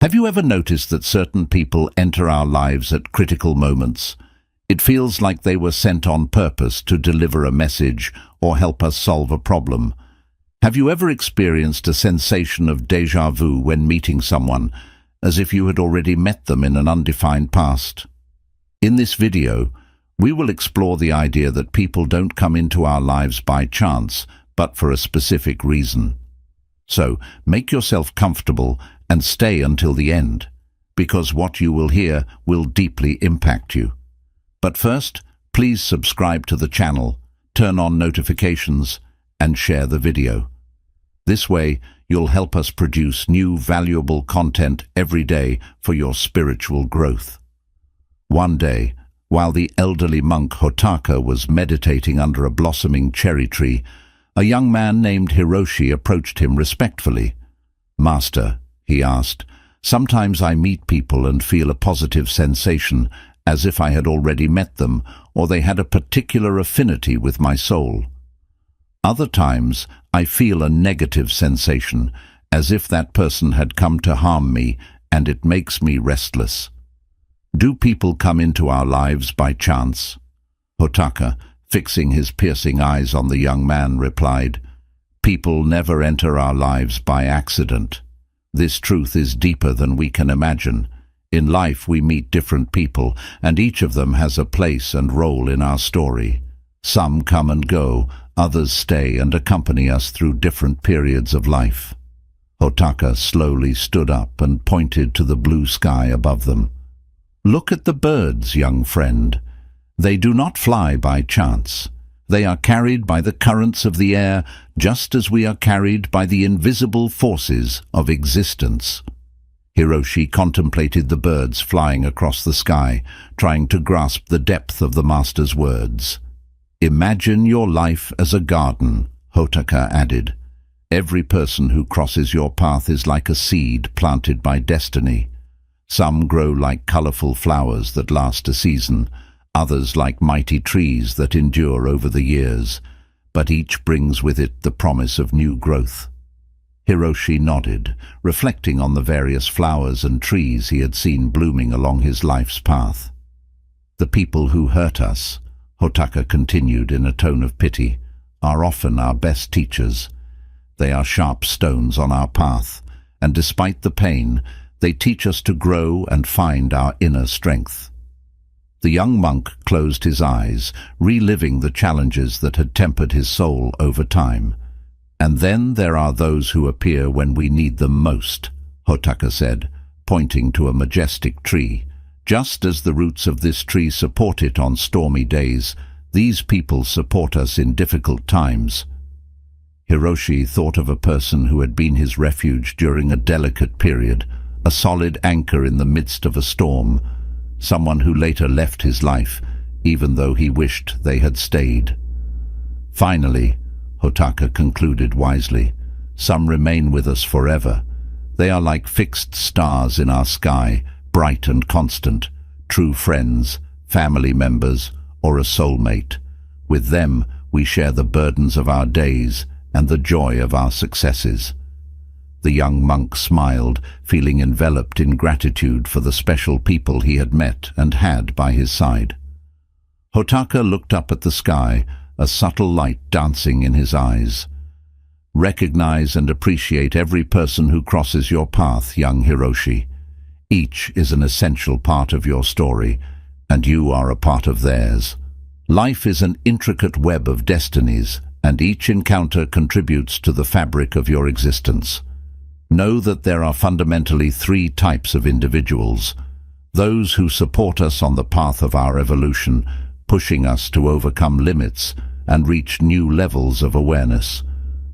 Have you ever noticed that certain people enter our lives at critical moments? It feels like they were sent on purpose to deliver a message or help us solve a problem. Have you ever experienced a sensation of déjà vu when meeting someone, as if you had already met them in an undefined past? In this video, we will explore the idea that people don't come into our lives by chance, but for a specific reason. So, make yourself comfortable and stay until the end, because what you will hear will deeply impact you. But first, please subscribe to the channel, turn on notifications, and share the video. This way, you'll help us produce new valuable content every day for your spiritual growth. One day, while the elderly monk Hotaka was meditating under a blossoming cherry tree, a young man named Hiroshi approached him respectfully. "Master," he asked, "sometimes I meet people and feel a positive sensation, as if I had already met them, or they had a particular affinity with my soul. Other times, I feel a negative sensation, as if that person had come to harm me, and it makes me restless. Do people come into our lives by chance?" Hotaka, fixing his piercing eyes on the young man, replied, "People never enter our lives by accident. This truth is deeper than we can imagine. In life we meet different people, and each of them has a place and role in our story. Some come and go, others stay and accompany us through different periods of life." Hotaka slowly stood up and pointed to the blue sky above them. "Look at the birds, young friend. They do not fly by chance. They are carried by the currents of the air, just as we are carried by the invisible forces of existence." Hiroshi contemplated the birds flying across the sky, trying to grasp the depth of the master's words. "Imagine your life as a garden," Hotaka added. "Every person who crosses your path is like a seed planted by destiny. Some grow like colorful flowers that last a season, others like mighty trees that endure over the years, but each brings with it the promise of new growth." Hiroshi nodded, reflecting on the various flowers and trees he had seen blooming along his life's path. "The people who hurt us," Hotaka continued in a tone of pity, "are often our best teachers. They are sharp stones on our path, and despite the pain, they teach us to grow and find our inner strength." The young monk closed his eyes, reliving the challenges that had tempered his soul over time. "And then there are those who appear when we need them most," Hotaka said, pointing to a majestic tree. "Just as the roots of this tree support it on stormy days, these people support us in difficult times." Hiroshi thought of a person who had been his refuge during a delicate period, a solid anchor in the midst of a storm, someone who later left his life, even though he wished they had stayed. "Finally," Hotaka concluded wisely, "some remain with us forever. They are like fixed stars in our sky, bright and constant, true friends, family members, or a soulmate. With them we share the burdens of our days and the joy of our successes." The young monk smiled, feeling enveloped in gratitude for the special people he had met and had by his side. Hotaka looked up at the sky, a subtle light dancing in his eyes. "Recognize and appreciate every person who crosses your path, young Hiroshi. Each is an essential part of your story, and you are a part of theirs. Life is an intricate web of destinies, and each encounter contributes to the fabric of your existence. Know that there are fundamentally three types of individuals: those who support us on the path of our evolution, pushing us to overcome limits and reach new levels of awareness;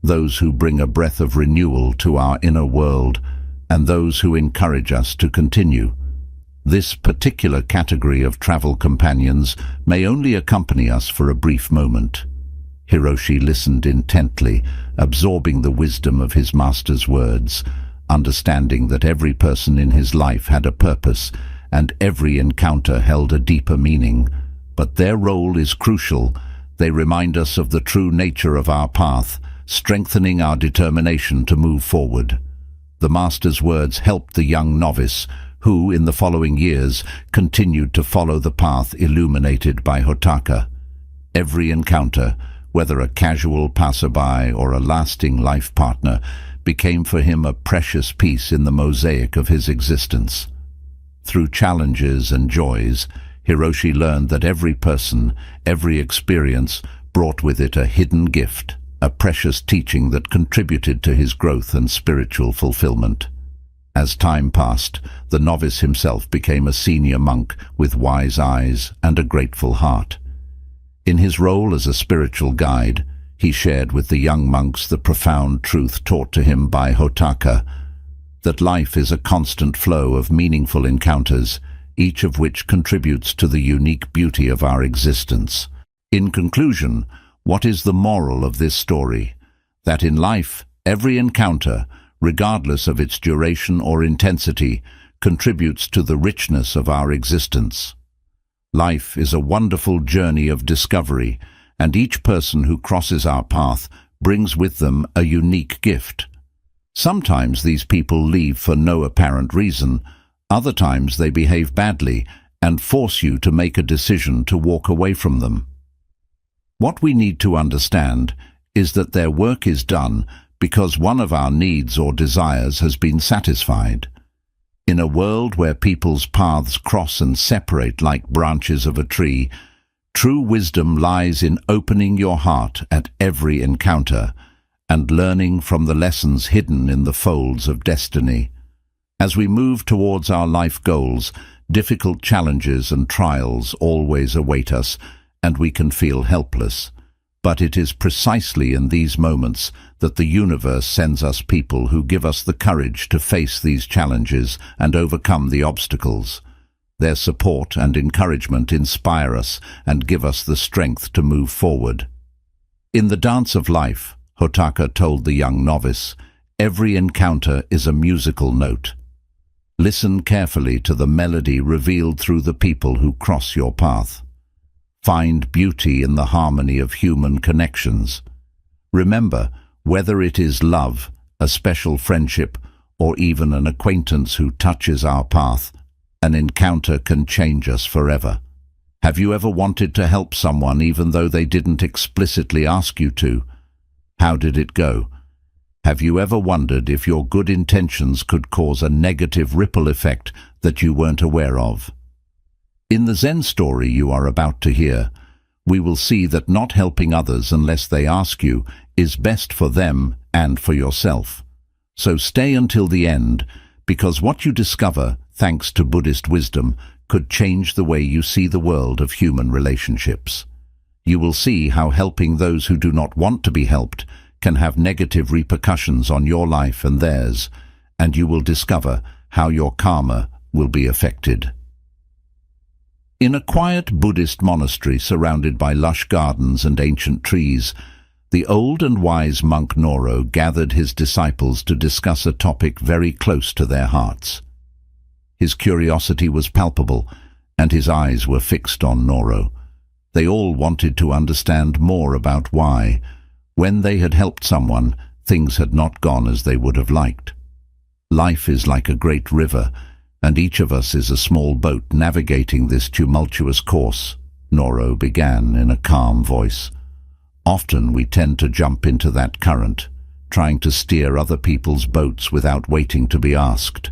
those who bring a breath of renewal to our inner world; and those who encourage us to continue. This particular category of travel companions may only accompany us for a brief moment." Hiroshi listened intently, absorbing the wisdom of his master's words, understanding that every person in his life had a purpose and every encounter held a deeper meaning. But their role is crucial. They remind us of the true nature of our path, strengthening our determination to move forward. The master's words helped the young novice, who, in the following years, continued to follow the path illuminated by Hotaka. Every encounter, whether a casual passerby or a lasting life partner, became for him a precious piece in the mosaic of his existence. Through challenges and joys, Hiroshi learned that every person, every experience, brought with it a hidden gift, a precious teaching that contributed to his growth and spiritual fulfillment. As time passed, the novice himself became a senior monk with wise eyes and a grateful heart. In his role as a spiritual guide, he shared with the young monks the profound truth taught to him by Hotaka, that life is a constant flow of meaningful encounters, each of which contributes to the unique beauty of our existence. In conclusion, what is the moral of this story? That in life, every encounter, regardless of its duration or intensity, contributes to the richness of our existence. Life is a wonderful journey of discovery, and each person who crosses our path brings with them a unique gift. Sometimes these people leave for no apparent reason. Other times they behave badly and force you to make a decision to walk away from them. What we need to understand is that their work is done because one of our needs or desires has been satisfied. In a world where people's paths cross and separate like branches of a tree, true wisdom lies in opening your heart at every encounter and learning from the lessons hidden in the folds of destiny. As we move towards our life goals, difficult challenges and trials always await us, and we can feel helpless. But it is precisely in these moments that the universe sends us people who give us the courage to face these challenges and overcome the obstacles. Their support and encouragement inspire us and give us the strength to move forward. In the dance of life, Hotaka told the young novice, every encounter is a musical note. Listen carefully to the melody revealed through the people who cross your path. Find beauty in the harmony of human connections. Remember, whether it is love, a special friendship, or even an acquaintance who touches our path, an encounter can change us forever. Have you ever wanted to help someone even though they didn't explicitly ask you to? How did it go? Have you ever wondered if your good intentions could cause a negative ripple effect that you weren't aware of? In the Zen story you are about to hear, we will see that not helping others unless they ask you is best for them and for yourself. So stay until the end, because what you discover, thanks to Buddhist wisdom, could change the way you see the world of human relationships. You will see how helping those who do not want to be helped can have negative repercussions on your life and theirs, and you will discover how your karma will be affected. In a quiet Buddhist monastery surrounded by lush gardens and ancient trees, the old and wise monk Noro gathered his disciples to discuss a topic very close to their hearts. His curiosity was palpable, and his eyes were fixed on Noro. They all wanted to understand more about why, when they had helped someone, things had not gone as they would have liked. Life is like a great river, and each of us is a small boat navigating this tumultuous course, Noro began in a calm voice. Often we tend to jump into that current, trying to steer other people's boats without waiting to be asked.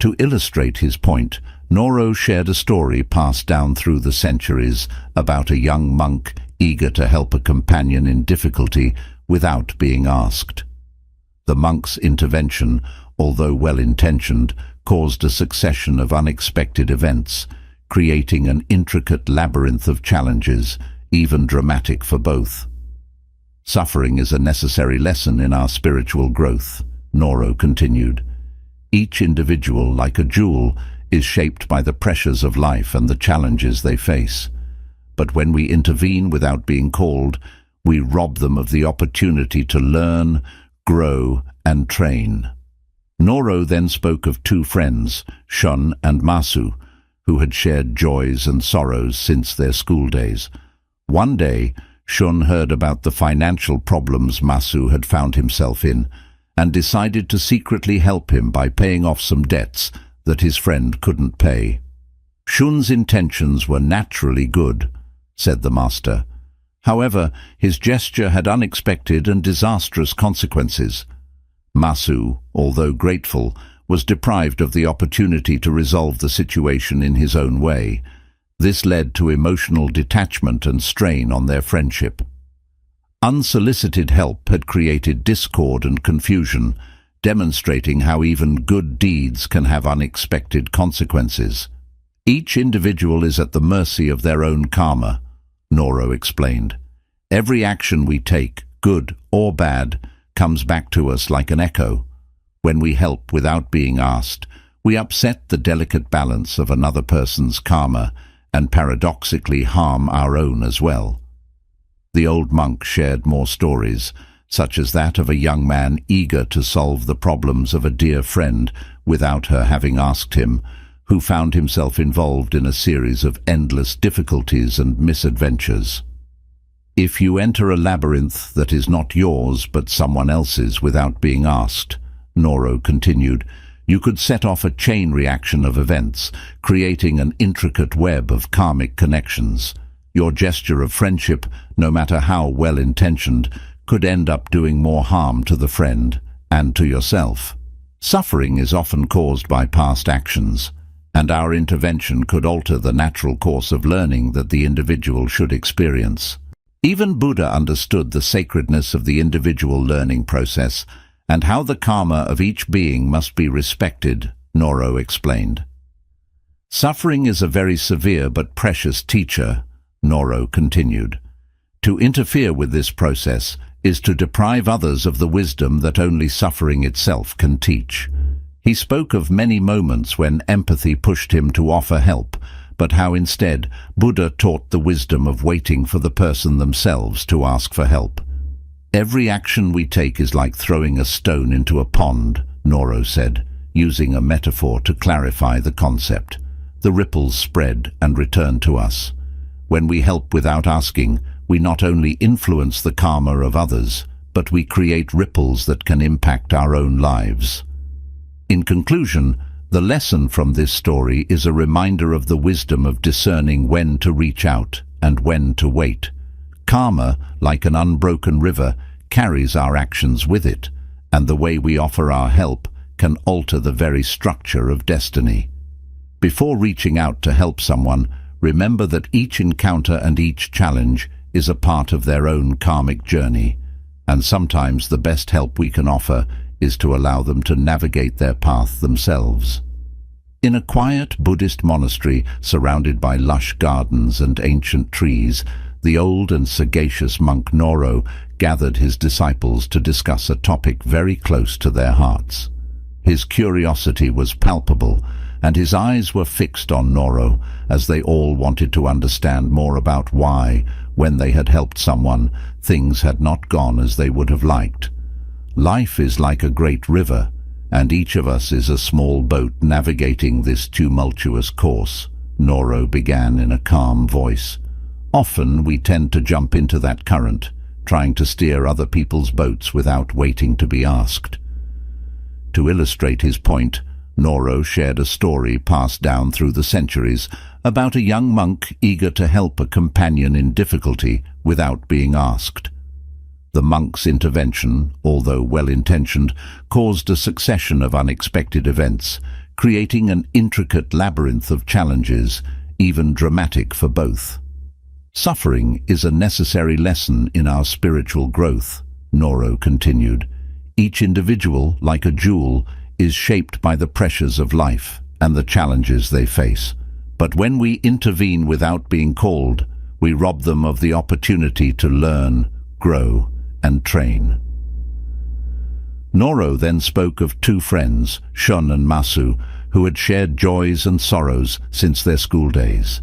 To illustrate his point, Noro shared a story passed down through the centuries about a young monk eager to help a companion in difficulty without being asked. The monk's intervention, although well-intentioned, caused a succession of unexpected events, creating an intricate labyrinth of challenges, even dramatic for both. Suffering is a necessary lesson in our spiritual growth, Noro continued. Each individual, like a jewel, is shaped by the pressures of life and the challenges they face. But when we intervene without being called, we rob them of the opportunity to learn, grow, and train. Noro then spoke of two friends, Shun and Masu, who had shared joys and sorrows since their school days. One day, Shun heard about the financial problems Masu had found himself in, and decided to secretly help him by paying off some debts that his friend couldn't pay. Shun's intentions were naturally good, said the master. However, his gesture had unexpected and disastrous consequences. Masu, although grateful, was deprived of the opportunity to resolve the situation in his own way. This led to emotional detachment and strain on their friendship. Unsolicited help had created discord and confusion, demonstrating how even good deeds can have unexpected consequences. Each individual is at the mercy of their own karma, Noro explained. Every action we take, good or bad, comes back to us like an echo. When we help without being asked, we upset the delicate balance of another person's karma and paradoxically harm our own as well. The old monk shared more stories, such as that of a young man eager to solve the problems of a dear friend without her having asked him, who found himself involved in a series of endless difficulties and misadventures. If you enter a labyrinth that is not yours but someone else's without being asked, Noro continued, you could set off a chain reaction of events, creating an intricate web of karmic connections. Your gesture of friendship, no matter how well-intentioned, could end up doing more harm to the friend and to yourself. Suffering is often caused by past actions, and our intervention could alter the natural course of learning that the individual should experience. Even Buddha understood the sacredness of the individual learning process and how the karma of each being must be respected, Noro explained. Suffering is a very severe but precious teacher, Noro continued. To interfere with this process is to deprive others of the wisdom that only suffering itself can teach. He spoke of many moments when empathy pushed him to offer help, but how instead Buddha taught the wisdom of waiting for the person themselves to ask for help. Every action we take is like throwing a stone into a pond, Noro said, using a metaphor to clarify the concept. The ripples spread and return to us. When we help without asking, we not only influence the karma of others, but we create ripples that can impact our own lives. In conclusion, the lesson from this story is a reminder of the wisdom of discerning when to reach out and when to wait. Karma, like an unbroken river, carries our actions with it, and the way we offer our help can alter the very structure of destiny. Before reaching out to help someone, remember that each encounter and each challenge is a part of their own karmic journey, and sometimes the best help we can offer is to allow them to navigate their path themselves. In a quiet Buddhist monastery surrounded by lush gardens and ancient trees, the old and sagacious monk Noro gathered his disciples to discuss a topic very close to their hearts. His curiosity was palpable, and his eyes were fixed on Noro as they all wanted to understand more about why, when they had helped someone, things had not gone as they would have liked. Life is like a great river, and each of us is a small boat navigating this tumultuous course, Noro began in a calm voice. Often we tend to jump into that current, trying to steer other people's boats without waiting to be asked. To illustrate his point, Noro shared a story passed down through the centuries about a young monk eager to help a companion in difficulty without being asked. The monk's intervention, although well-intentioned, caused a succession of unexpected events, creating an intricate labyrinth of challenges, even dramatic for both. Suffering is a necessary lesson in our spiritual growth, Noro continued. Each individual, like a jewel, is shaped by the pressures of life and the challenges they face. But when we intervene without being called, we rob them of the opportunity to learn, grow, and train. Noro then spoke of two friends, Shun and Masu, who had shared joys and sorrows since their school days.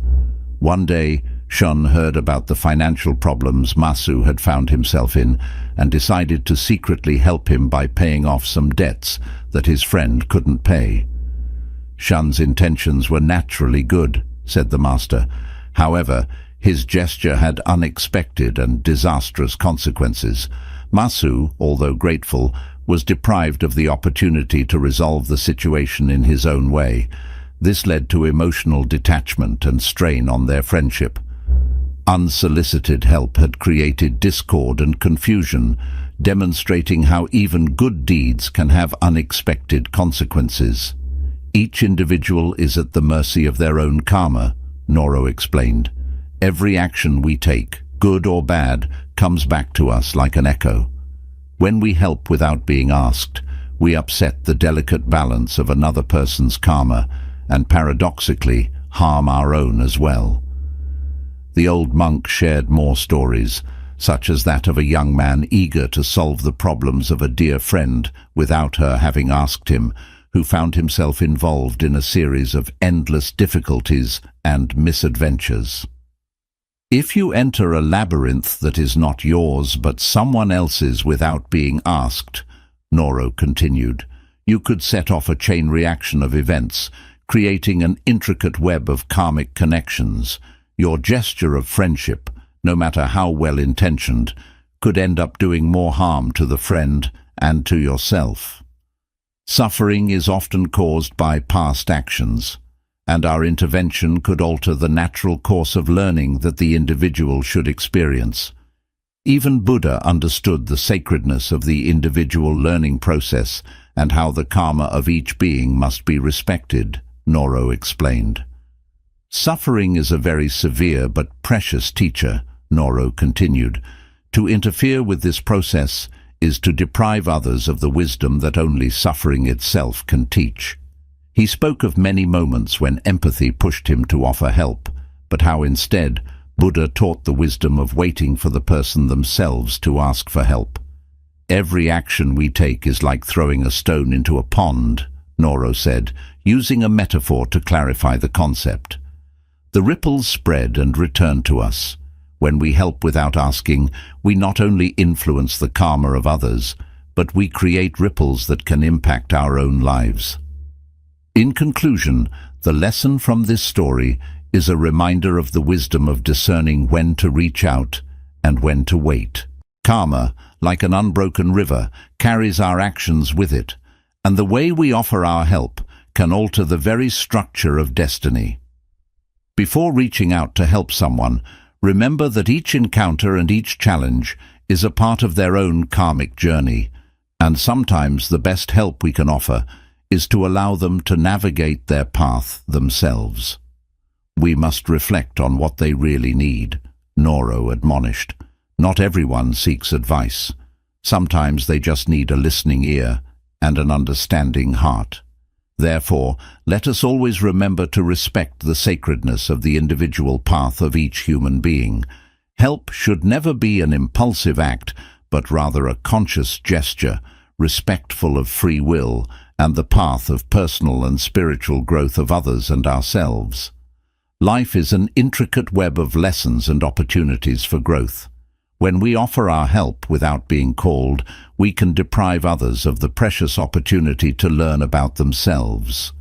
One day, Shun heard about the financial problems Masu had found himself in and decided to secretly help him by paying off some debts that his friend couldn't pay. Shun's intentions were naturally good, said the master. However, his gesture had unexpected and disastrous consequences. Masu, although grateful, was deprived of the opportunity to resolve the situation in his own way. This led to emotional detachment and strain on their friendship. Unsolicited help had created discord and confusion, demonstrating how even good deeds can have unexpected consequences. Each individual is at the mercy of their own karma, Noro explained. Every action we take, good or bad, comes back to us like an echo. When we help without being asked, we upset the delicate balance of another person's karma and paradoxically harm our own as well. The old monk shared more stories, such as that of a young man eager to solve the problems of a dear friend without her having asked him, who found himself involved in a series of endless difficulties and misadventures. If you enter a labyrinth that is not yours but someone else's without being asked, Noro continued, you could set off a chain reaction of events, creating an intricate web of karmic connections. Your gesture of friendship, no matter how well-intentioned, could end up doing more harm to the friend and to yourself. Suffering is often caused by past actions, and our intervention could alter the natural course of learning that the individual should experience. Even Buddha understood the sacredness of the individual learning process and how the karma of each being must be respected, Noro explained. Suffering is a very severe but precious teacher, Noro continued. To interfere with this process is to deprive others of the wisdom that only suffering itself can teach. He spoke of many moments when empathy pushed him to offer help, but how instead Buddha taught the wisdom of waiting for the person themselves to ask for help. Every action we take is like throwing a stone into a pond, Noro said, using a metaphor to clarify the concept. The ripples spread and return to us. When we help without asking, we not only influence the karma of others, but we create ripples that can impact our own lives. In conclusion, the lesson from this story is a reminder of the wisdom of discerning when to reach out and when to wait. Karma, like an unbroken river, carries our actions with it, and the way we offer our help can alter the very structure of destiny. Before reaching out to help someone, remember that each encounter and each challenge is a part of their own karmic journey, and sometimes the best help we can offer is to allow them to navigate their path themselves. We must reflect on what they really need, Noro admonished. Not everyone seeks advice. Sometimes they just need a listening ear and an understanding heart. Therefore, let us always remember to respect the sacredness of the individual path of each human being. Help should never be an impulsive act, but rather a conscious gesture, respectful of free will and the path of personal and spiritual growth of others and ourselves. Life is an intricate web of lessons and opportunities for growth. When we offer our help without being called, we can deprive others of the precious opportunity to learn about themselves.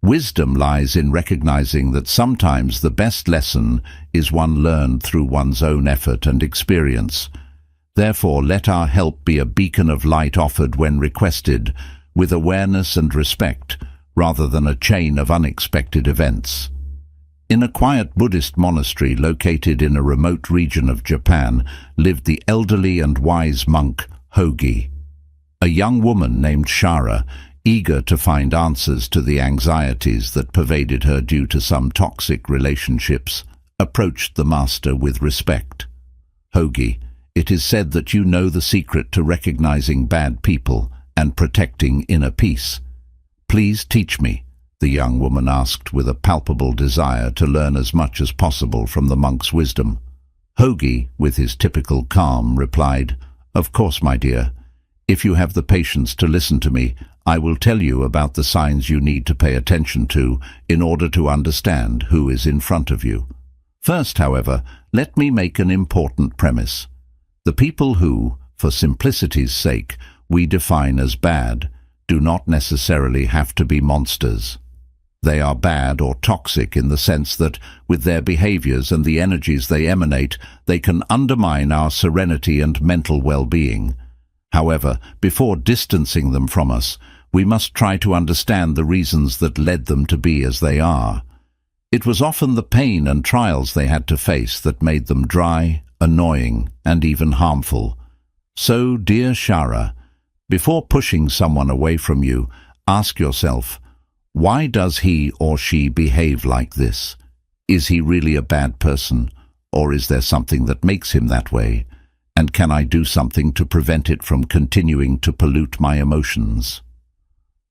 Wisdom lies in recognizing that sometimes the best lesson is one learned through one's own effort and experience. Therefore, let our help be a beacon of light offered when requested, with awareness and respect, rather than a chain of unexpected events. In a quiet Buddhist monastery located in a remote region of Japan lived the elderly and wise monk Hogi. A young woman named Shara, eager to find answers to the anxieties that pervaded her due to some toxic relationships, approached the master with respect. Hogi, it is said that you know the secret to recognizing bad people and protecting inner peace. Please teach me, the young woman asked with a palpable desire to learn as much as possible from the monk's wisdom. Hogi, with his typical calm, replied, "Of course, my dear. If you have the patience to listen to me, I will tell you about the signs you need to pay attention to in order to understand who is in front of you. First, however, let me make an important premise. The people who, for simplicity's sake, we define as bad, do not necessarily have to be monsters. They are bad or toxic in the sense that, with their behaviors and the energies they emanate, they can undermine our serenity and mental well-being. However, before distancing them from us, we must try to understand the reasons that led them to be as they are. It was often the pain and trials they had to face that made them dry, annoying, and even harmful. So, dear Shara, before pushing someone away from you, ask yourself, why does he or she behave like this? Is he really a bad person, or is there something that makes him that way? And can I do something to prevent it from continuing to pollute my emotions?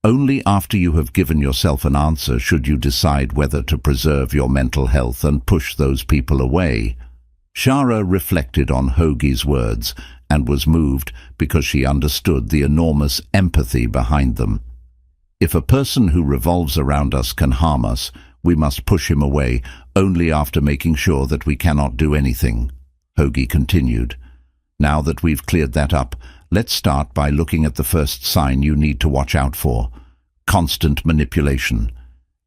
Only after you have given yourself an answer should you decide whether to preserve your mental health and push those people away. Shara reflected on Hogi's words and was moved because she understood the enormous empathy behind them. If a person who revolves around us can harm us, we must push him away only after making sure that we cannot do anything. Hogi continued. Now that we've cleared that up, let's start by looking at the first sign you need to watch out for: constant manipulation.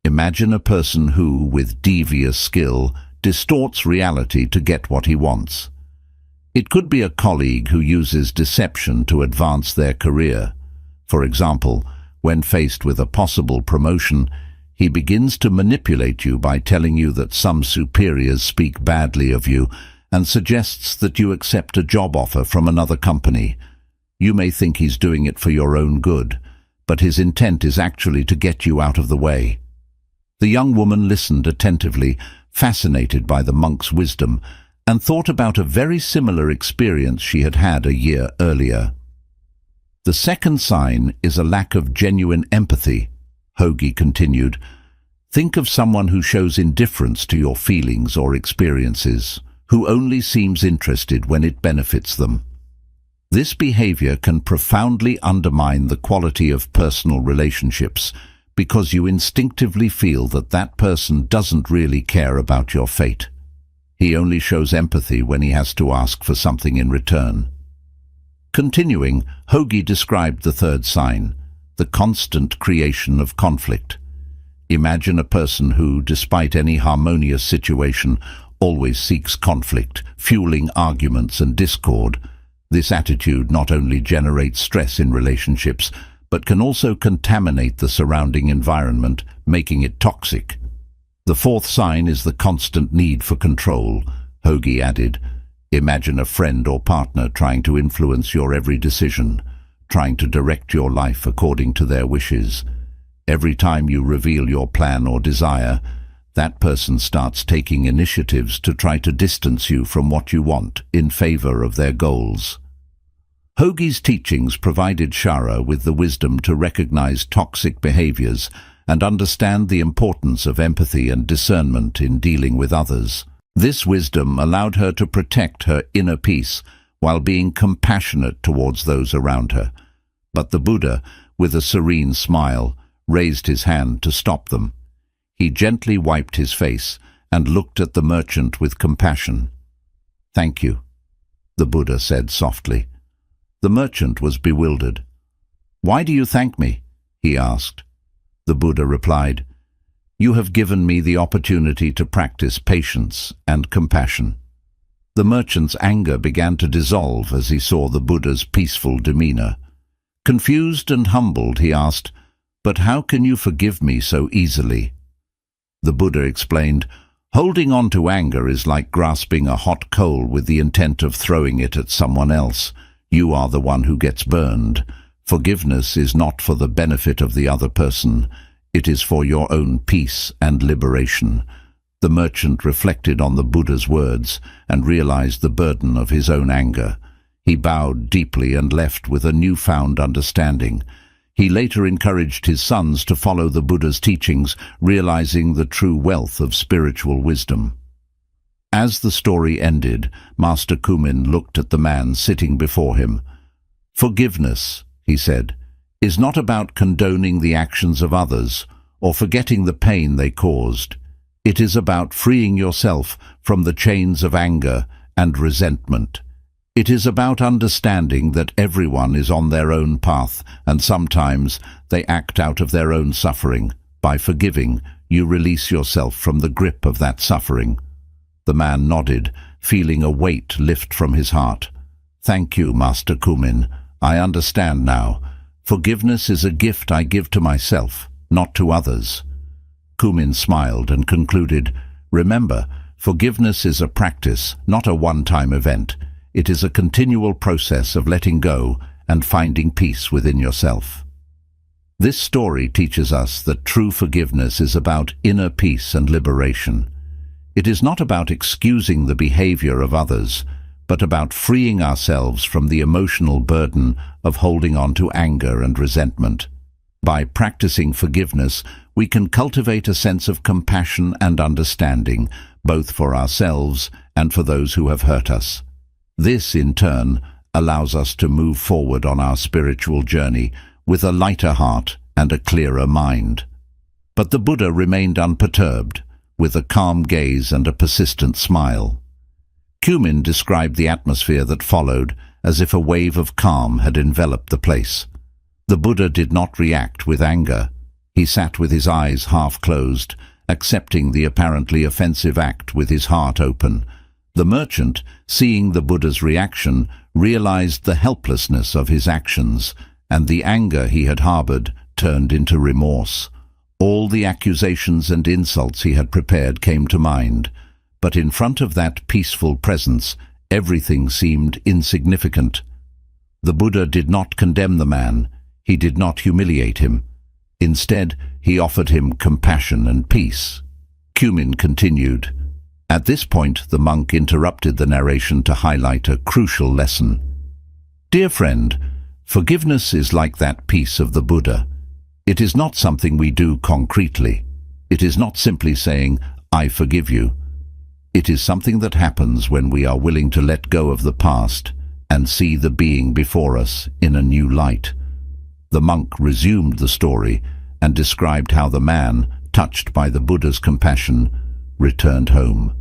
Imagine a person who, with devious skill, distorts reality to get what he wants. It could be a colleague who uses deception to advance their career. For example, when faced with a possible promotion, he begins to manipulate you by telling you that some superiors speak badly of you and suggests that you accept a job offer from another company. You may think he's doing it for your own good, but his intent is actually to get you out of the way. The young woman listened attentively, fascinated by the monk's wisdom, and thought about a very similar experience she had had a year earlier. The second sign is a lack of genuine empathy, Hogi continued. Think of someone who shows indifference to your feelings or experiences, who only seems interested when it benefits them. This behavior can profoundly undermine the quality of personal relationships because you instinctively feel that that person doesn't really care about your fate. He only shows empathy when he has to ask for something in return. Continuing, Hogi described the third sign, the constant creation of conflict. Imagine a person who, despite any harmonious situation, always seeks conflict, fueling arguments and discord. This attitude not only generates stress in relationships, but can also contaminate the surrounding environment, making it toxic. The fourth sign is the constant need for control, Hogi added. Imagine a friend or partner trying to influence your every decision, trying to direct your life according to their wishes. Every time you reveal your plan or desire, that person starts taking initiatives to try to distance you from what you want in favor of their goals. Hogi's teachings provided Shara with the wisdom to recognize toxic behaviors and understand the importance of empathy and discernment in dealing with others. This wisdom allowed her to protect her inner peace while being compassionate towards those around her. But the Buddha, with a serene smile, raised his hand to stop them. He gently wiped his face and looked at the merchant with compassion. "Thank you," the Buddha said softly. The merchant was bewildered. "Why do you thank me?" he asked. The Buddha replied, "You have given me the opportunity to practice patience and compassion." The merchant's anger began to dissolve as he saw the Buddha's peaceful demeanor. Confused and humbled, he asked, "But how can you forgive me so easily?" The Buddha explained, "Holding on to anger is like grasping a hot coal with the intent of throwing it at someone else. You are the one who gets burned. Forgiveness is not for the benefit of the other person. It is for your own peace and liberation." The merchant reflected on the Buddha's words and realized the burden of his own anger. He bowed deeply and left with a newfound understanding. He later encouraged his sons to follow the Buddha's teachings, realizing the true wealth of spiritual wisdom. As the story ended, Master Kumin looked at the man sitting before him. "Forgiveness," he said, "is not about condoning the actions of others or forgetting the pain they caused. It is about freeing yourself from the chains of anger and resentment. It is about understanding that everyone is on their own path, and sometimes they act out of their own suffering. By forgiving, you release yourself from the grip of that suffering." The man nodded, feeling a weight lift from his heart. "Thank you, Master Kumin. I understand now. Forgiveness is a gift I give to myself, not to others. Kumin smiled and concluded, remember, forgiveness is a practice, not a one-time event. It is a continual process of letting go and finding peace within yourself. This story teaches us that true forgiveness is about inner peace and liberation. It is not about excusing the behavior of others, but about freeing ourselves from the emotional burden of holding on to anger and resentment. By practicing forgiveness, we can cultivate a sense of compassion and understanding, both for ourselves and for those who have hurt us. This, in turn, allows us to move forward on our spiritual journey with a lighter heart and a clearer mind. But the Buddha remained unperturbed, with a calm gaze and a persistent smile. Kumin described the atmosphere that followed as if a wave of calm had enveloped the place. The Buddha did not react with anger. He sat with his eyes half closed, accepting the apparently offensive act with his heart open. The merchant, seeing the Buddha's reaction, realized the helplessness of his actions, and the anger he had harbored turned into remorse. All the accusations and insults he had prepared came to mind, but in front of that peaceful presence, everything seemed insignificant. The Buddha did not condemn the man. He did not humiliate him. Instead, he offered him compassion and peace. Kumin continued. At this point, the monk interrupted the narration to highlight a crucial lesson. Dear friend, forgiveness is like that peace of the Buddha. It is not something we do concretely. It is not simply saying, I forgive you. It is something that happens when we are willing to let go of the past and see the being before us in a new light. The monk resumed the story and described how the man, touched by the Buddha's compassion, returned home.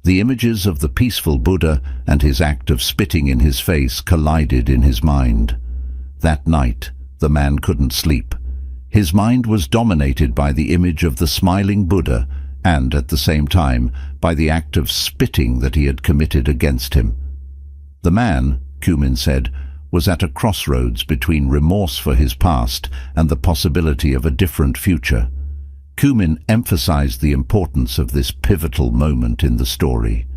The images of the peaceful Buddha and his act of spitting in his face collided in his mind. That night, the man couldn't sleep. His mind was dominated by the image of the smiling Buddha and, at the same time, by the act of spitting that he had committed against him. The man, Kumin said, was at a crossroads between remorse for his past and the possibility of a different future. Kumin emphasized the importance of this pivotal moment in the story.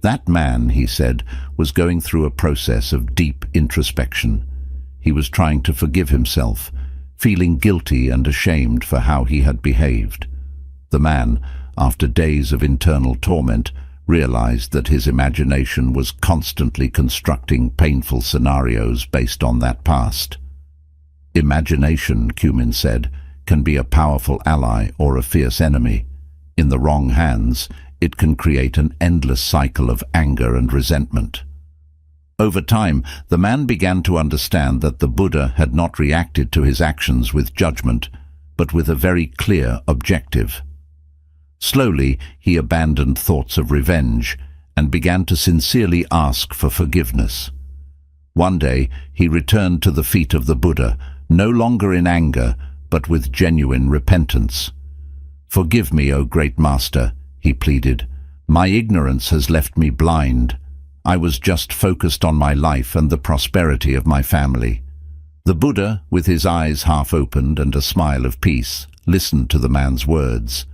That man, he said, was going through a process of deep introspection. He was trying to forgive himself, feeling guilty and ashamed for how he had behaved. The man, after days of internal torment, realized that his imagination was constantly constructing painful scenarios based on that past. Imagination, Kumin said, can be a powerful ally or a fierce enemy. In the wrong hands, it can create an endless cycle of anger and resentment. Over time, the man began to understand that the Buddha had not reacted to his actions with judgment, but with a very clear objective. Slowly, he abandoned thoughts of revenge and began to sincerely ask for forgiveness. One day, he returned to the feet of the Buddha, no longer in anger, but with genuine repentance. "Forgive me, O great master," he pleaded. "My ignorance has left me blind. I was just focused on my life and the prosperity of my family." The Buddha, with his eyes half opened and a smile of peace, listened to the man's words.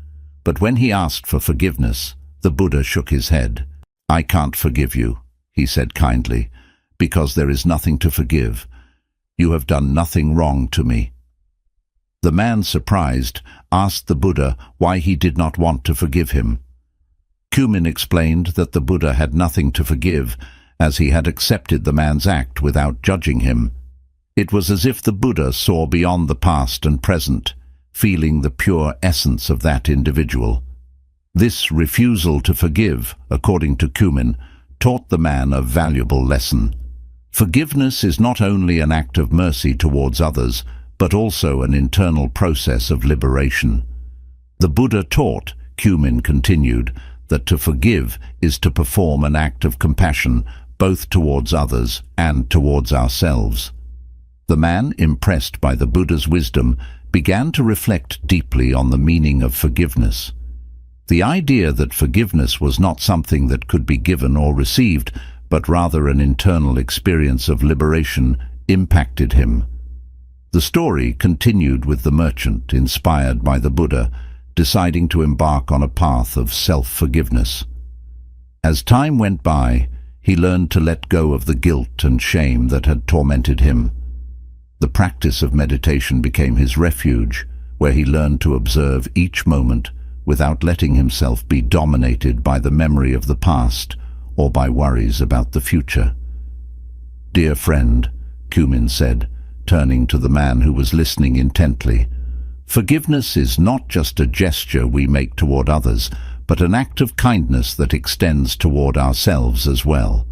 But when he asked for forgiveness, the Buddha shook his head. "I can't forgive you," he said kindly, "because there is nothing to forgive. You have done nothing wrong to me." The man, surprised, asked the Buddha why he did not want to forgive him. Kumin explained that the Buddha had nothing to forgive, as he had accepted the man's act without judging him. It was as if the Buddha saw beyond the past and present, feeling the pure essence of that individual. This refusal to forgive, according to Kumin, taught the man a valuable lesson. Forgiveness is not only an act of mercy towards others, but also an internal process of liberation. The Buddha taught, Kumin continued, that to forgive is to perform an act of compassion both towards others and towards ourselves. The man, impressed by the Buddha's wisdom, began to reflect deeply on the meaning of forgiveness. The idea that forgiveness was not something that could be given or received, but rather an internal experience of liberation, impacted him. The story continued with the merchant, inspired by the Buddha, deciding to embark on a path of self-forgiveness. As time went by, he learned to let go of the guilt and shame that had tormented him. The practice of meditation became his refuge, where he learned to observe each moment without letting himself be dominated by the memory of the past or by worries about the future. "Dear friend," Kumin said, turning to the man who was listening intently, "forgiveness is not just a gesture we make toward others, but an act of kindness that extends toward ourselves as well.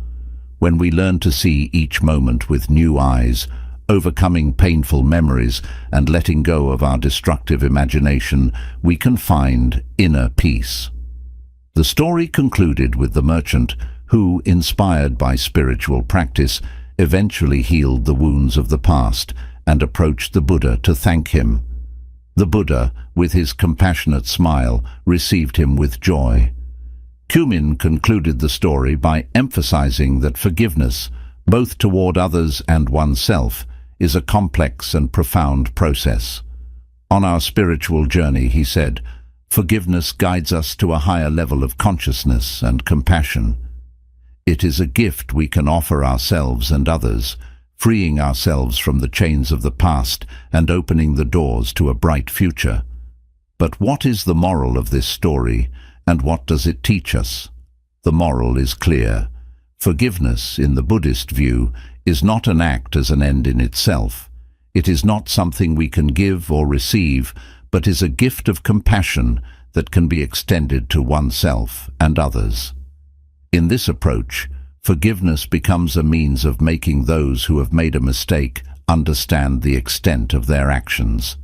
When we learn to see each moment with new eyes, overcoming painful memories and letting go of our destructive imagination, we can find inner peace." The story concluded with the merchant who, inspired by spiritual practice, eventually healed the wounds of the past and approached the Buddha to thank him. The Buddha, with his compassionate smile, received him with joy. Kumin concluded the story by emphasizing that forgiveness, both toward others and oneself, is a complex and profound process. On our spiritual journey, he said, forgiveness guides us to a higher level of consciousness and compassion. It is a gift we can offer ourselves and others, freeing ourselves from the chains of the past and opening the doors to a bright future. But what is the moral of this story, and what does it teach us? The moral is clear. Forgiveness, in the Buddhist view, is not an act as an end in itself. It is not something we can give or receive, but is a gift of compassion that can be extended to oneself and others. In this approach, forgiveness becomes a means of making those who have made a mistake understand the extent of their actions.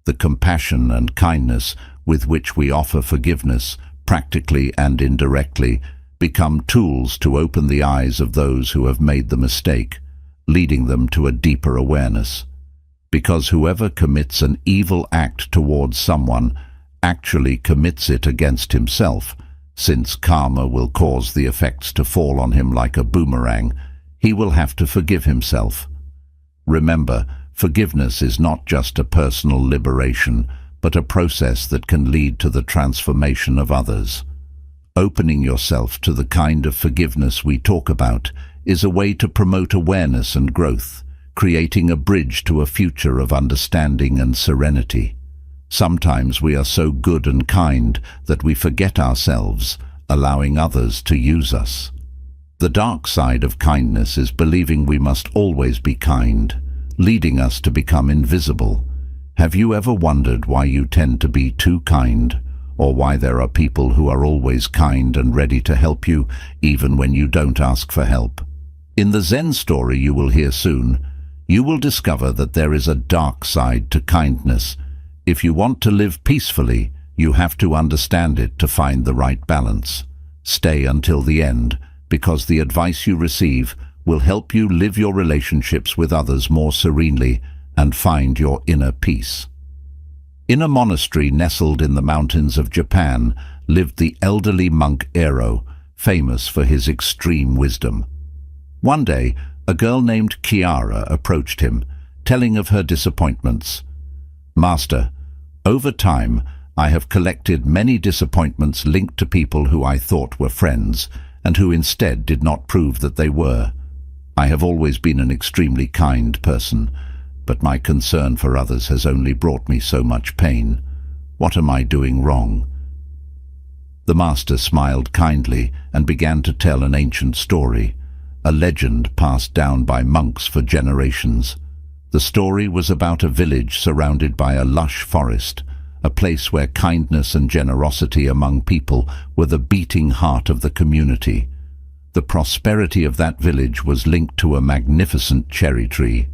The compassion and kindness with which we offer forgiveness, practically and indirectly, become tools to open the eyes of those who have made the mistake, leading them to a deeper awareness. Because whoever commits an evil act towards someone actually commits it against himself, since karma will cause the effects to fall on him like a boomerang, he will have to forgive himself. Remember, forgiveness is not just a personal liberation, but a process that can lead to the transformation of others. Opening yourself to the kind of forgiveness we talk about is a way to promote awareness and growth, creating a bridge to a future of understanding and serenity. Sometimes we are so good and kind that we forget ourselves, allowing others to use us. The dark side of kindness is believing we must always be kind, leading us to become invisible. Have you ever wondered why you tend to be too kind, or why there are people who are always kind and ready to help you, even when you don't ask for help? In the Zen story you will hear soon, you will discover that there is a dark side to kindness. If you want to live peacefully, you have to understand it to find the right balance. Stay until the end, because the advice you receive will help you live your relationships with others more serenely and find your inner peace. In a monastery nestled in the mountains of Japan lived the elderly monk Ero, famous for his extreme wisdom. One day, a girl named Chiara approached him, telling of her disappointments. "Master, over time, I have collected many disappointments linked to people who I thought were friends, and who instead did not prove that they were. I have always been an extremely kind person, but my concern for others has only brought me so much pain. What am I doing wrong?" The master smiled kindly and began to tell an ancient story, a legend passed down by monks for generations. The story was about a village surrounded by a lush forest, a place where kindness and generosity among people were the beating heart of the community. The prosperity of that village was linked to a magnificent cherry tree.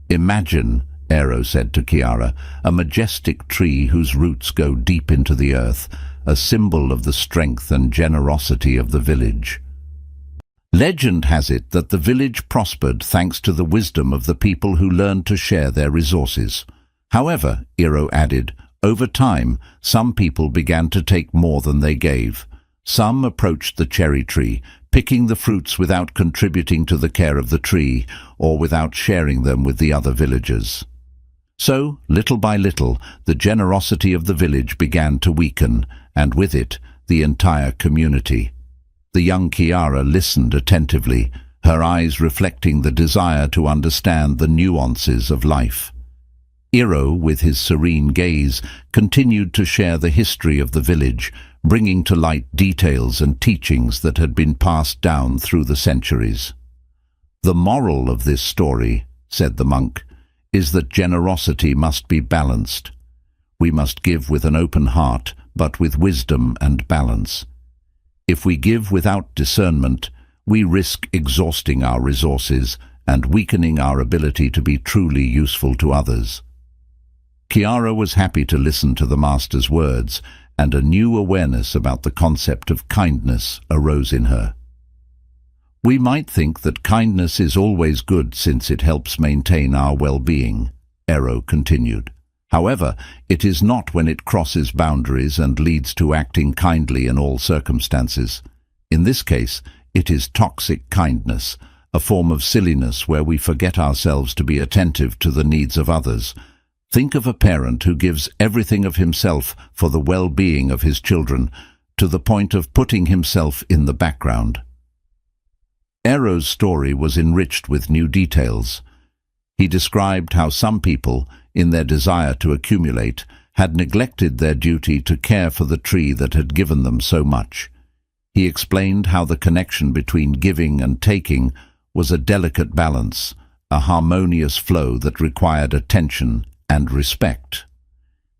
"Imagine," Ero said to Chiara, "a majestic tree whose roots go deep into the earth, a symbol of the strength and generosity of the village. Legend has it that the village prospered thanks to the wisdom of the people who learned to share their resources. However," Ero added, "over time, some people began to take more than they gave. Some approached the cherry tree, picking the fruits without contributing to the care of the tree or without sharing them with the other villagers. So, little by little, the generosity of the village began to weaken, and with it, the entire community. The young Chiara listened attentively, her eyes reflecting the desire to understand the nuances of life. Iro, with his serene gaze, continued to share the history of the village, bringing to light details and teachings that had been passed down through the centuries. "The moral of this story," said the monk, "is that generosity must be balanced. We must give with an open heart, but with wisdom and balance. If we give without discernment, we risk exhausting our resources and weakening our ability to be truly useful to others." Chiara was happy to listen to the master's words, and a new awareness about the concept of kindness arose in her. "We might think that kindness is always good since it helps maintain our well-being," Ero continued. "However, it is not when it crosses boundaries and leads to acting kindly in all circumstances. In this case, it is toxic kindness, a form of silliness where we forget ourselves to be attentive to the needs of others. Think of a parent who gives everything of himself for the well-being of his children, to the point of putting himself in the background." Ero's story was enriched with new details. He described how some people, in their desire to accumulate, had neglected their duty to care for the tree that had given them so much. He explained how the connection between giving and taking was a delicate balance, a harmonious flow that required attention and respect.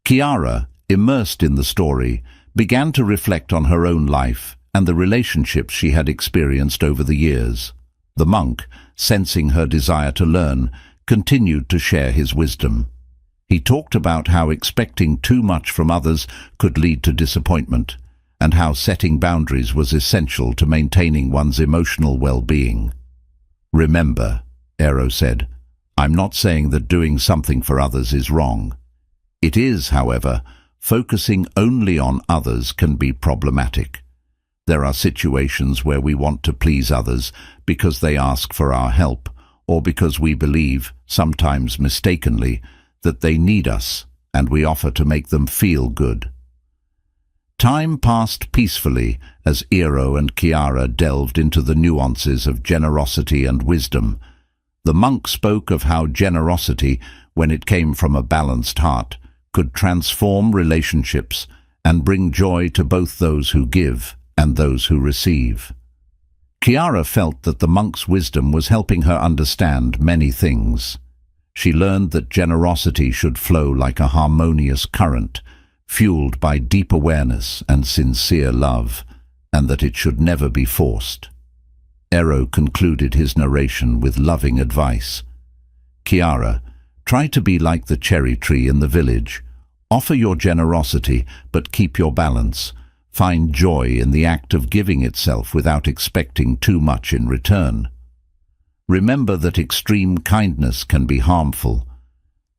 Chiara, immersed in the story, began to reflect on her own life and the relationships she had experienced over the years. The monk, sensing her desire to learn, continued to share his wisdom. He talked about how expecting too much from others could lead to disappointment, and how setting boundaries was essential to maintaining one's emotional well-being. "Remember," Ero said, "I'm not saying that doing something for others is wrong. It is, however, focusing only on others can be problematic. There are situations where we want to please others because they ask for our help, or because we believe, sometimes mistakenly, that they need us, and we offer to make them feel good." Time passed peacefully as Iro and Chiara delved into the nuances of generosity and wisdom. The monk spoke of how generosity, when it came from a balanced heart, could transform relationships and bring joy to both those who give and those who receive. Chiara felt that the monk's wisdom was helping her understand many things. She learned that generosity should flow like a harmonious current, fueled by deep awareness and sincere love, and that it should never be forced. Ero concluded his narration with loving advice. "Chiara, try to be like the cherry tree in the village. Offer your generosity, but keep your balance. Find joy in the act of giving itself without expecting too much in return. Remember that extreme kindness can be harmful.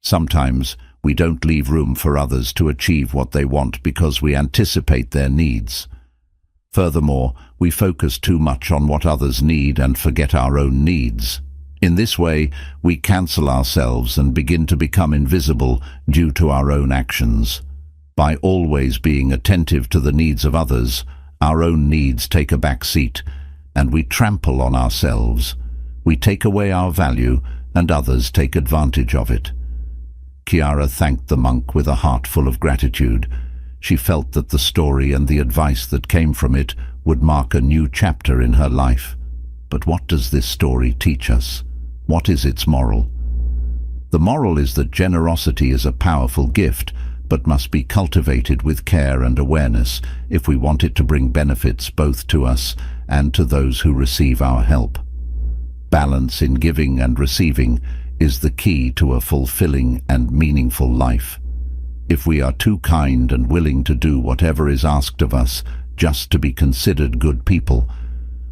Sometimes we don't leave room for others to achieve what they want because we anticipate their needs. Furthermore, we focus too much on what others need and forget our own needs. In this way, we cancel ourselves and begin to become invisible due to our own actions. By always being attentive to the needs of others, our own needs take a back seat, and we trample on ourselves. We take away our value, and others take advantage of it." Chiara thanked the monk with a heart full of gratitude. She felt that the story and the advice that came from it would mark a new chapter in her life. But what does this story teach us? What is its moral? The moral is that generosity is a powerful gift, but must be cultivated with care and awareness if we want it to bring benefits both to us and to those who receive our help. Balance in giving and receiving is the key to a fulfilling and meaningful life. If we are too kind and willing to do whatever is asked of us just to be considered good people,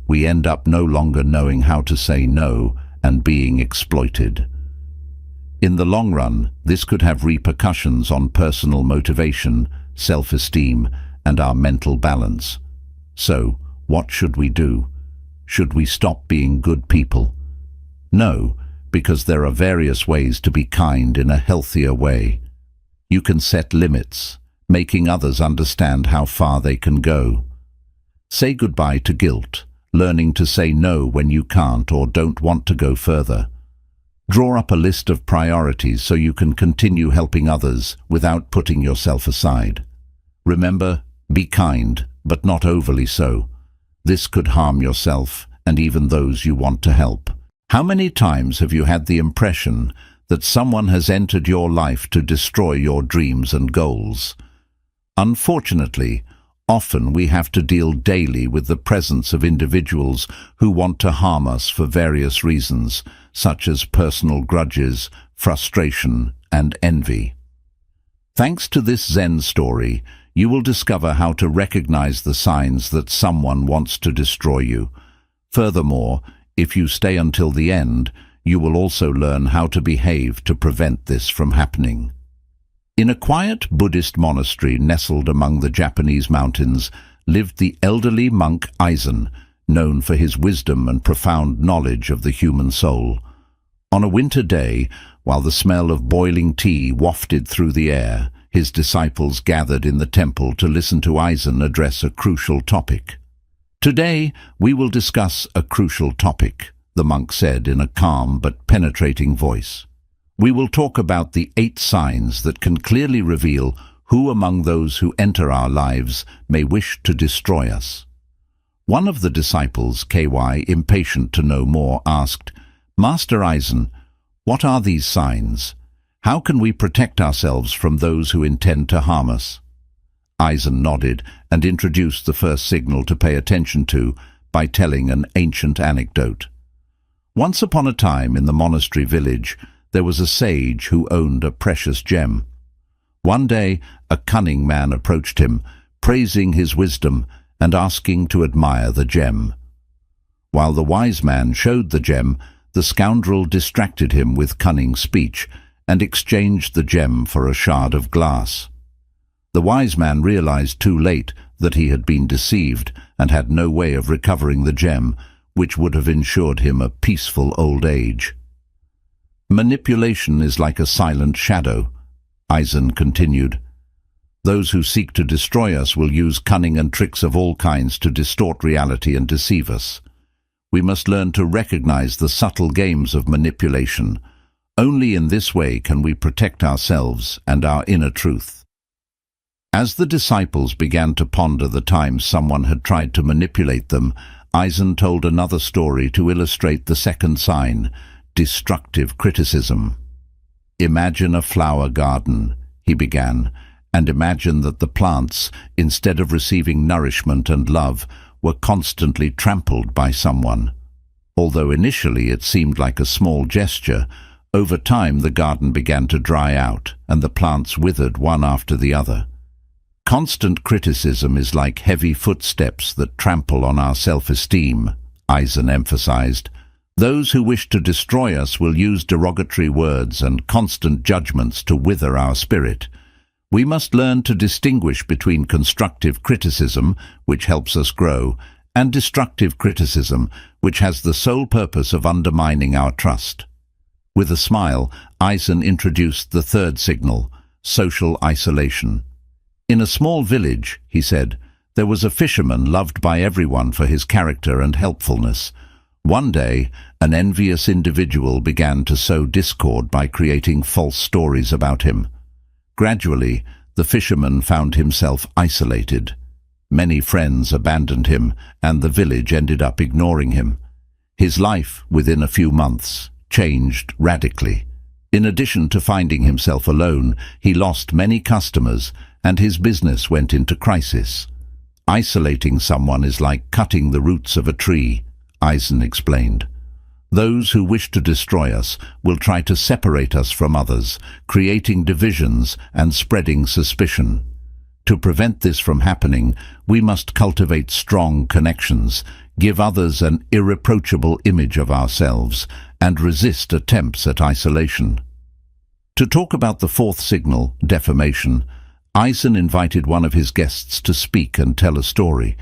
we end up no longer knowing how to say no and being exploited. In the long run, this could have repercussions on personal motivation, self-esteem, and our mental balance. So, what should we do? Should we stop being good people? No, because there are various ways to be kind in a healthier way. You can set limits, making others understand how far they can go. Say goodbye to guilt, learning to say no when you can't or don't want to go further. Draw up a list of priorities so you can continue helping others without putting yourself aside. Remember, be kind, but not overly so. This could harm yourself and even those you want to help. How many times have you had the impression that someone has entered your life to destroy your dreams and goals? Unfortunately, often we have to deal daily with the presence of individuals who want to harm us for various reasons, such as personal grudges, frustration, and envy. Thanks to this Zen story, you will discover how to recognize the signs that someone wants to destroy you. Furthermore, if you stay until the end, you will also learn how to behave to prevent this from happening. In a quiet Buddhist monastery nestled among the Japanese mountains lived the elderly monk Aizen, known for his wisdom and profound knowledge of the human soul. On a winter day, while the smell of boiling tea wafted through the air, his disciples gathered in the temple to listen to Aizen address a crucial topic. "Today, we will discuss a crucial topic," the monk said in a calm but penetrating voice. "We will talk about the 8 signs that can clearly reveal who among those who enter our lives may wish to destroy us." One of the disciples, KY, impatient to know more, asked, "Master Aizen, what are these signs? How can we protect ourselves from those who intend to harm us?" Aizen nodded and introduced the first signal to pay attention to by telling an ancient anecdote. Once upon a time in the monastery village, there was a sage who owned a precious gem. One day, a cunning man approached him, praising his wisdom and asking to admire the gem. While the wise man showed the gem, the scoundrel distracted him with cunning speech and exchanged the gem for a shard of glass. The wise man realized too late that he had been deceived and had no way of recovering the gem, which would have ensured him a peaceful old age. "Manipulation is like a silent shadow," Aizen continued. "Those who seek to destroy us will use cunning and tricks of all kinds to distort reality and deceive us. We must learn to recognize the subtle games of manipulation. Only in this way can we protect ourselves and our inner truth." As the disciples began to ponder the times someone had tried to manipulate them, Aizen told another story to illustrate the second sign, destructive criticism. "Imagine a flower garden," he began, "and imagine that the plants, instead of receiving nourishment and love, were constantly trampled by someone. Although initially it seemed like a small gesture, over time the garden began to dry out and the plants withered one after the other. Constant criticism is like heavy footsteps that trample on our self-esteem," Aizen emphasized. "Those who wish to destroy us will use derogatory words and constant judgments to wither our spirit. We must learn to distinguish between constructive criticism, which helps us grow, and destructive criticism, which has the sole purpose of undermining our trust." With a smile, Aizen introduced the third signal, social isolation. "In a small village," he said, "there was a fisherman loved by everyone for his character and helpfulness. One day, an envious individual began to sow discord by creating false stories about him. Gradually, the fisherman found himself isolated. Many friends abandoned him, and the village ended up ignoring him. His life, within a few months, changed radically. In addition to finding himself alone, he lost many customers, and his business went into crisis. Isolating someone is like cutting the roots of a tree," Aizen explained. "Those who wish to destroy us will try to separate us from others, creating divisions and spreading suspicion. To prevent this from happening, we must cultivate strong connections, give others an irreproachable image of ourselves, and resist attempts at isolation." To talk about the fourth signal, defamation, Aizen invited one of his guests to speak and tell a story.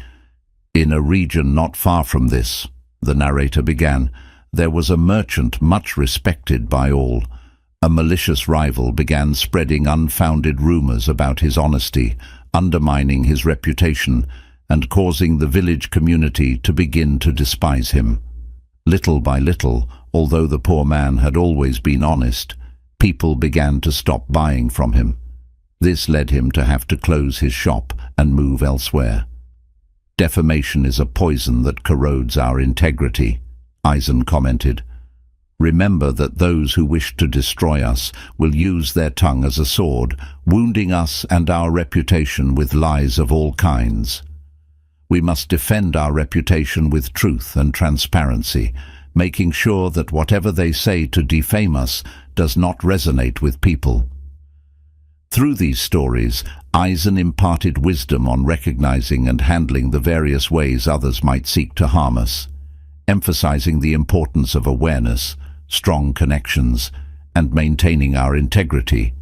"In a region not far from this, The narrator began, "There was a merchant much respected by all. A malicious rival began spreading unfounded rumors about his honesty, undermining his reputation, and causing the village community to begin to despise him. Little by little, although the poor man had always been honest, people began to stop buying from him. This led him to have to close his shop and move elsewhere. Defamation is a poison that corrodes our integrity," Eisen commented. "Remember that those who wish to destroy us will use their tongue as a sword, wounding us and our reputation with lies of all kinds. We must defend our reputation with truth and transparency, making sure that whatever they say to defame us does not resonate with people." Through these stories, Eisen imparted wisdom on recognizing and handling the various ways others might seek to harm us, emphasizing the importance of awareness, strong connections, and maintaining our integrity.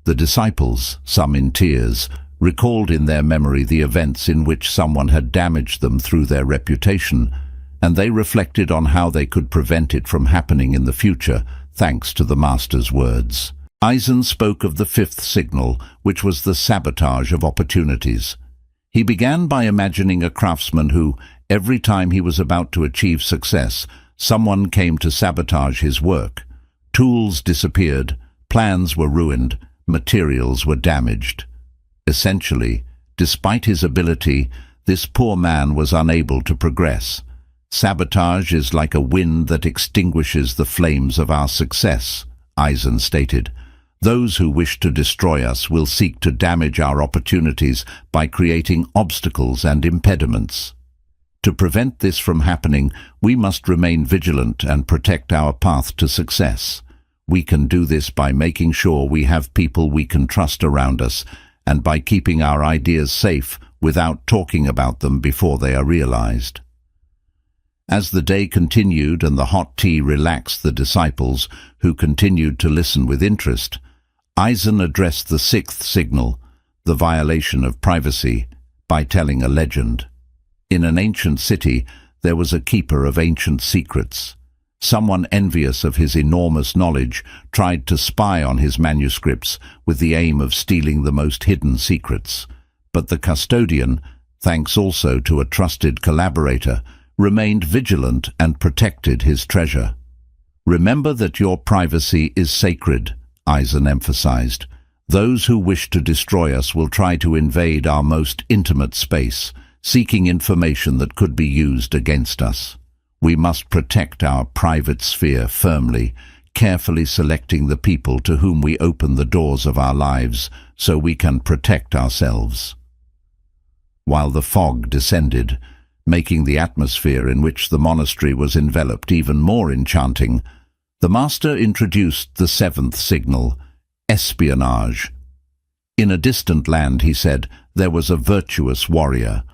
The disciples, some in tears, recalled in their memory the events in which someone had damaged them through their reputation, and they reflected on how they could prevent it from happening in the future, thanks to the Master's words. Eisen spoke of the fifth signal, which was the sabotage of opportunities. He began by imagining a craftsman who, every time he was about to achieve success, someone came to sabotage his work. Tools disappeared, plans were ruined, materials were damaged. Essentially, despite his ability, this poor man was unable to progress. Sabotage is like a wind that extinguishes the flames of our success, Eisen stated. Those who wish to destroy us will seek to damage our opportunities by creating obstacles and impediments. To prevent this from happening, we must remain vigilant and protect our path to success. We can do this by making sure we have people we can trust around us, and by keeping our ideas safe without talking about them before they are realized. As the day continued and the hot tea relaxed the disciples, who continued to listen with interest, Eisen addressed the sixth signal, the violation of privacy, by telling a legend. In an ancient city, there was a keeper of ancient secrets. Someone envious of his enormous knowledge tried to spy on his manuscripts with the aim of stealing the most hidden secrets. But the custodian, thanks also to a trusted collaborator, remained vigilant and protected his treasure. "Remember that your privacy is sacred," Eisen emphasized. "Those who wish to destroy us will try to invade our most intimate space, seeking information that could be used against us. We must protect our private sphere firmly, carefully selecting the people to whom we open the doors of our lives so we can protect ourselves." While the fog descended, making the atmosphere in which the monastery was enveloped even more enchanting, the Master introduced the seventh signal, espionage. In a distant land, he said, there was a virtuous warrior.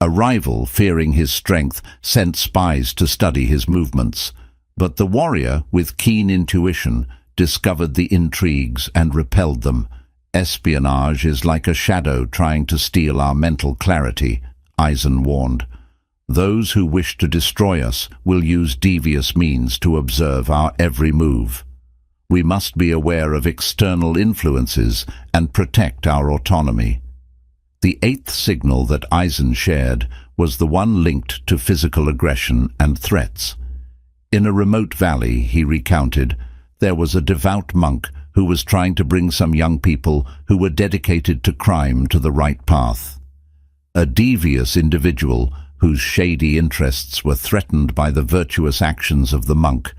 A rival, fearing his strength, sent spies to study his movements. But the warrior, with keen intuition, discovered the intrigues and repelled them. Espionage is like a shadow trying to steal our mental clarity, Eisen warned. Those who wish to destroy us will use devious means to observe our every move. We must be aware of external influences and protect our autonomy. The eighth signal that Eisen shared was the one linked to physical aggression and threats. In a remote valley, he recounted, there was a devout monk who was trying to bring some young people who were dedicated to crime to the right path. A devious individual whose shady interests were threatened by the virtuous actions of the monk,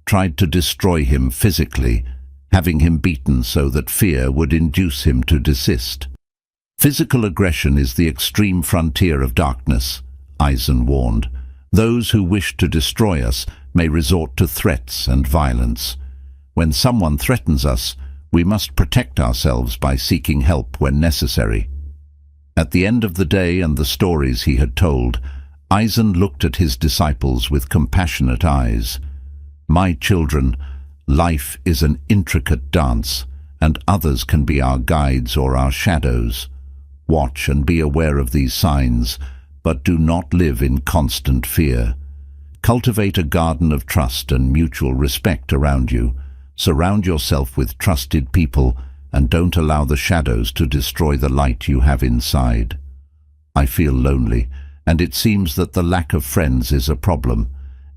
tried to destroy him physically, having him beaten so that fear would induce him to desist. Physical aggression is the extreme frontier of darkness, Eisen warned. Those who wish to destroy us may resort to threats and violence. When someone threatens us, we must protect ourselves by seeking help when necessary. At the end of the day and the stories he had told, Eisen looked at his disciples with compassionate eyes. My children, life is an intricate dance, and others can be our guides or our shadows. Watch and be aware of these signs, but do not live in constant fear. Cultivate a garden of trust and mutual respect around you. Surround yourself with trusted people and don't allow the shadows to destroy the light you have inside. I feel lonely, and it seems that the lack of friends is a problem.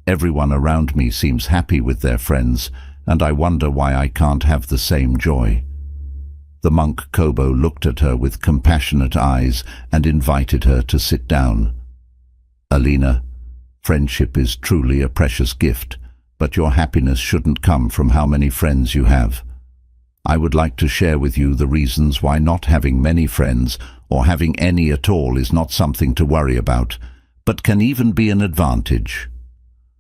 Everyone around me seems happy with their friends, and I wonder why I can't have the same joy. The monk Kobo looked at her with compassionate eyes and invited her to sit down. Alina, friendship is truly a precious gift, but your happiness shouldn't come from how many friends you have. I would like to share with you the reasons why not having many friends or having any at all is not something to worry about, but can even be an advantage.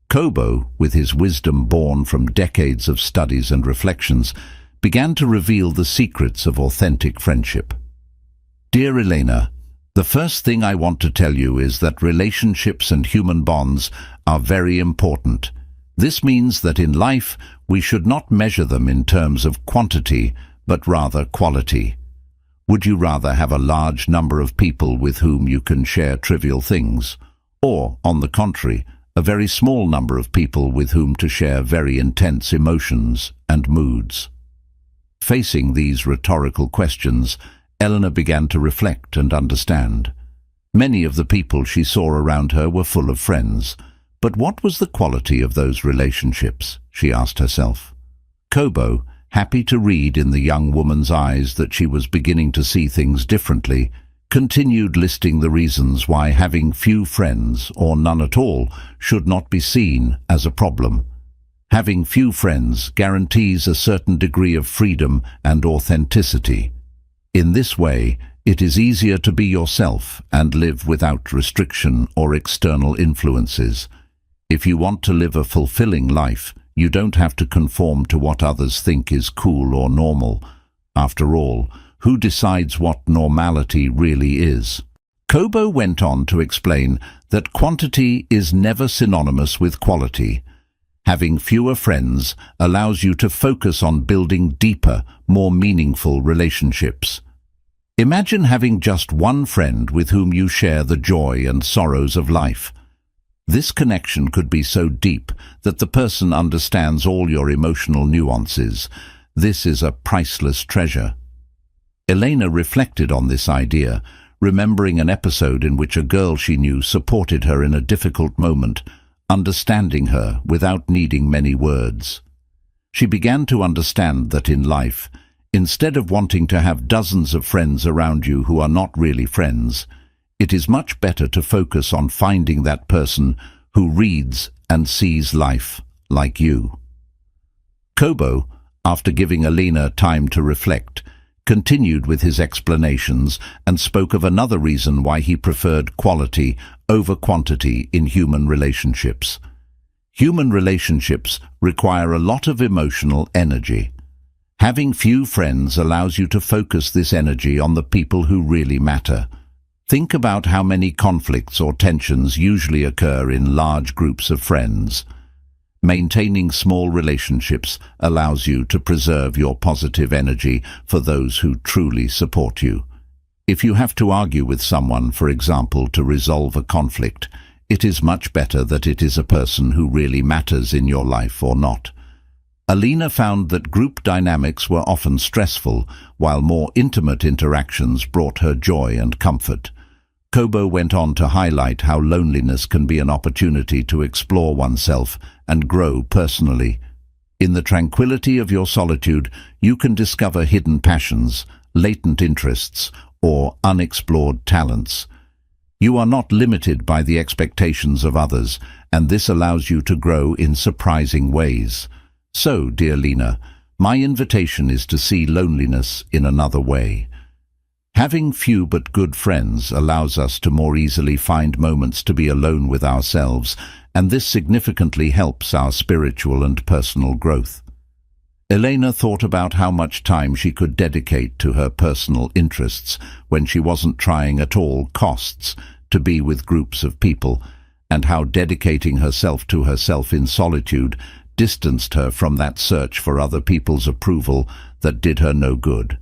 Kobo, with his wisdom born from decades of studies and reflections, began to reveal the secrets of authentic friendship. Dear Elena, the first thing I want to tell you is that relationships and human bonds are very important. This means that in life we should not measure them in terms of quantity, but rather quality. Would you rather have a large number of people with whom you can share trivial things, or, on the contrary, a very small number of people with whom to share very intense emotions and moods? Facing these rhetorical questions, Elena began to reflect and understand. Many of the people she saw around her were full of friends, but what was the quality of those relationships, she asked herself. Kobo, happy to read in the young woman's eyes that she was beginning to see things differently, continued listing the reasons why having few friends, or none at all, should not be seen as a problem. Having few friends guarantees a certain degree of freedom and authenticity. In this way, it is easier to be yourself and live without restriction or external influences. If you want to live a fulfilling life, you don't have to conform to what others think is cool or normal. After all, who decides what normality really is? Kobo went on to explain that quantity is never synonymous with quality. Having fewer friends allows you to focus on building deeper, more meaningful relationships. Imagine having just one friend with whom you share the joy and sorrows of life. This connection could be so deep that the person understands all your emotional nuances. This is a priceless treasure. Elena reflected on this idea, remembering an episode in which a girl she knew supported her in a difficult moment, understanding her without needing many words. She began to understand that in life, instead of wanting to have dozens of friends around you who are not really friends, it is much better to focus on finding that person who reads and sees life like you. Kobo, after giving Alina time to reflect, continued with his explanations and spoke of another reason why he preferred quality over quantity in human relationships. Human relationships require a lot of emotional energy. Having few friends allows you to focus this energy on the people who really matter. Think about how many conflicts or tensions usually occur in large groups of friends. Maintaining small relationships allows you to preserve your positive energy for those who truly support you. If you have to argue with someone, for example, to resolve a conflict, it is much better that it is a person who really matters in your life or not. Alina found that group dynamics were often stressful, while more intimate interactions brought her joy and comfort. Kobo went on to highlight how loneliness can be an opportunity to explore oneself and grow personally. In the tranquility of your solitude, you can discover hidden passions, latent interests, or unexplored talents. You are not limited by the expectations of others, and this allows you to grow in surprising ways. So, dear Lena, my invitation is to see loneliness in another way. Having few but good friends allows us to more easily find moments to be alone with ourselves, and this significantly helps our spiritual and personal growth. Elena thought about how much time she could dedicate to her personal interests when she wasn't trying at all costs to be with groups of people, and how dedicating herself to herself in solitude distanced her from that search for other people's approval that did her no good.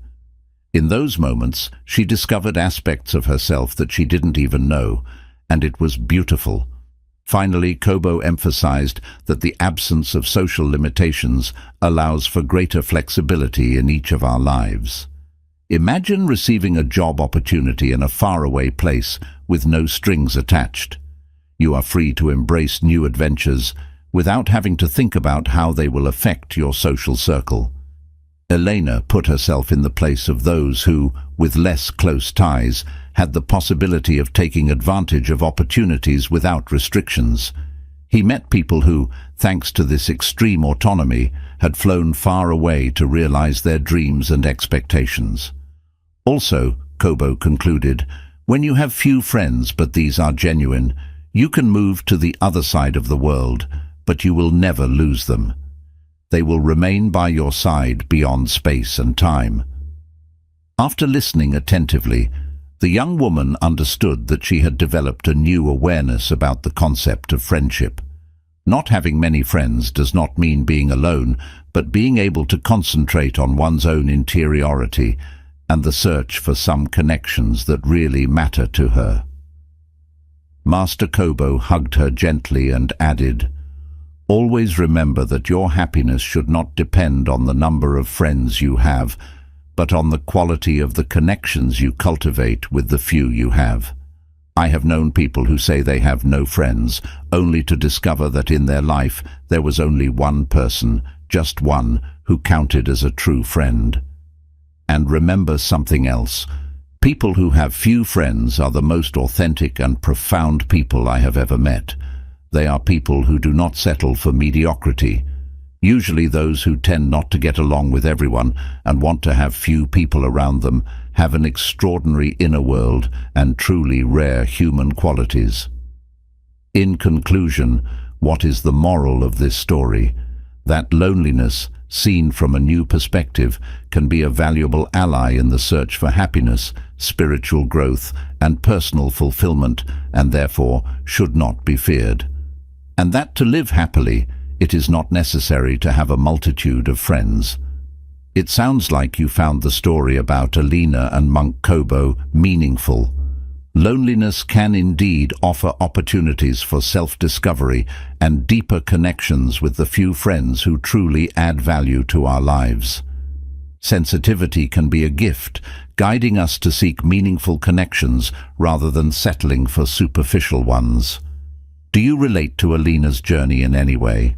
In those moments, she discovered aspects of herself that she didn't even know, and it was beautiful. Finally, Kobo emphasized that the absence of social limitations allows for greater flexibility in each of our lives. Imagine receiving a job opportunity in a faraway place with no strings attached. You are free to embrace new adventures without having to think about how they will affect your social circle. Elena put herself in the place of those who, with less close ties, had the possibility of taking advantage of opportunities without restrictions. He met people who, thanks to this extreme autonomy, had flown far away to realize their dreams and expectations. Also, Kobo concluded, when you have few friends but these are genuine, you can move to the other side of the world, but you will never lose them. They will remain by your side beyond space and time. After listening attentively, the young woman understood that she had developed a new awareness about the concept of friendship. Not having many friends does not mean being alone, but being able to concentrate on one's own interiority and the search for some connections that really matter to her. Master Kobo hugged her gently and added, "Always remember that your happiness should not depend on the number of friends you have, but on the quality of the connections you cultivate with the few you have. I have known people who say they have no friends, only to discover that in their life there was only one person, just one, who counted as a true friend. And remember something else. People who have few friends are the most authentic and profound people I have ever met. They are people who do not settle for mediocrity. Usually those who tend not to get along with everyone and want to have few people around them have an extraordinary inner world and truly rare human qualities." In conclusion, what is the moral of this story? That loneliness, seen from a new perspective, can be a valuable ally in the search for happiness, spiritual growth, and personal fulfillment, and therefore should not be feared. And that to live happily, it is not necessary to have a multitude of friends. It sounds like you found the story about Elena and Monk Kobo meaningful. Loneliness can indeed offer opportunities for self-discovery and deeper connections with the few friends who truly add value to our lives. Sensitivity can be a gift, guiding us to seek meaningful connections rather than settling for superficial ones. Do you relate to Elena's journey in any way?